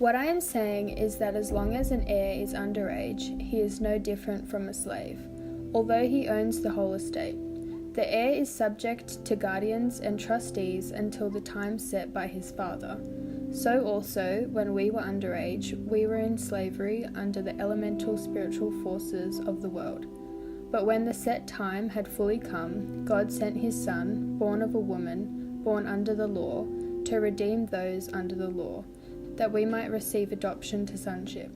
What I am saying is that as long as an heir is underage, he is no different from a slave, although he owns the whole estate. The heir is subject to guardians and trustees until the time set by his father. So also, when we were underage, we were in slavery under the elemental spiritual forces of the world. But when the set time had fully come, God sent his Son, born of a woman, born under the law, to redeem those under the law, that we might receive adoption to sonship.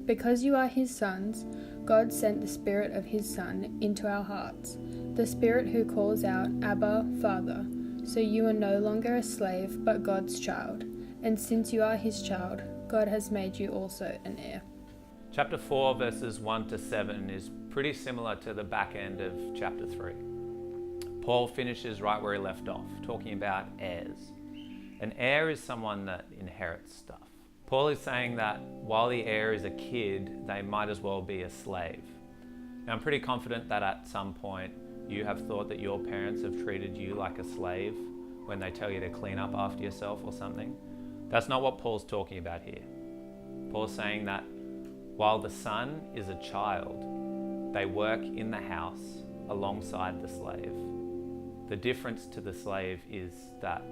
Because you are his sons, God sent the Spirit of his Son into our hearts, the Spirit who calls out, Abba, Father. So you are no longer a slave, but God's child. And since you are his child, God has made you also an heir. Chapter 4, verses 1 to 7 is pretty similar to the back end of chapter 3. Paul finishes right where he left off, talking about heirs. An heir is someone that inherits stuff. Paul is saying that while the heir is a kid, they might as well be a slave. Now, I'm pretty confident that at some point you have thought that your parents have treated you like a slave when they tell you to clean up after yourself or something. That's not what Paul's talking about here. Paul's saying that while the son is a child, they work in the house alongside the slave. The difference to the slave is that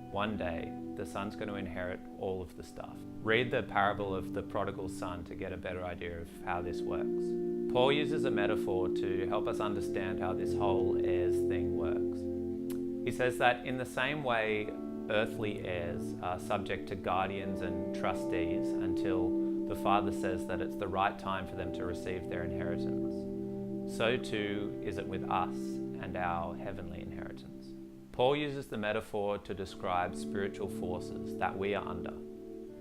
one day the son's going to inherit all of the stuff. Read the parable of the prodigal son to get a better idea of how this works. Paul uses a metaphor to help us understand how this whole heirs thing works. He says that in the same way earthly heirs are subject to guardians and trustees until the father says that it's the right time for them to receive their inheritance, so too is it with us and our heavenly inheritance. Paul uses the metaphor to describe spiritual forces that we are under.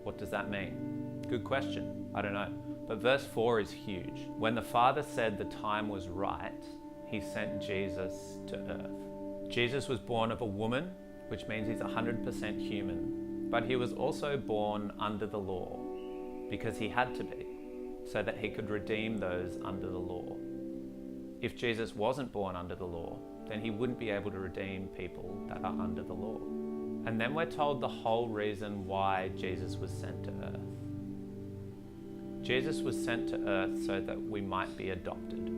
What does that mean? Good question. I don't know. But verse 4 is huge. When the Father said the time was right, he sent Jesus to earth. Jesus was born of a woman, which means he's 100% human, but he was also born under the law because he had to be, so that he could redeem those under the law. If Jesus wasn't born under the law, then he wouldn't be able to redeem people that are under the law. And then we're told the whole reason why Jesus was sent to earth. Jesus was sent to earth so that we might be adopted,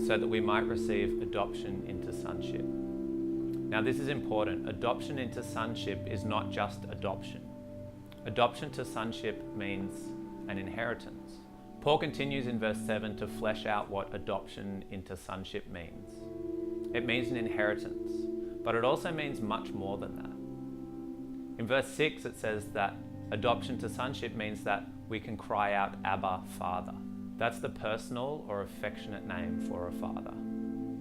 so that we might receive adoption into sonship. Now this is important. Adoption into sonship is not just adoption. Adoption to sonship means an inheritance. Paul continues in verse 7 to flesh out what adoption into sonship means. It means an inheritance, but it also means much more than that. In verse 6 it says that adoption to sonship means that we can cry out, Abba, Father. That's the personal or affectionate name for a father.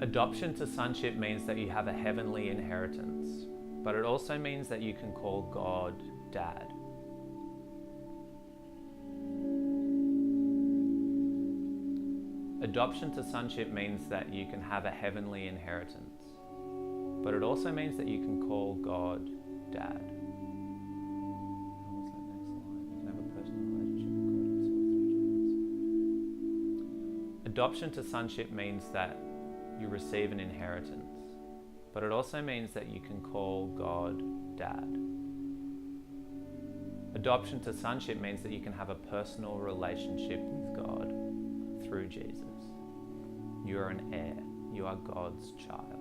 Adoption to sonship means that you have a heavenly inheritance, but it also means that you can call God Dad. Adoption to sonship means that you can have a heavenly inheritance, but it also means that you can call God Dad. Adoption to sonship means that you receive an inheritance, but it also means that you can call God Dad. Adoption to sonship means that you can have a personal relationship with God through Jesus. You are an heir. You are God's child.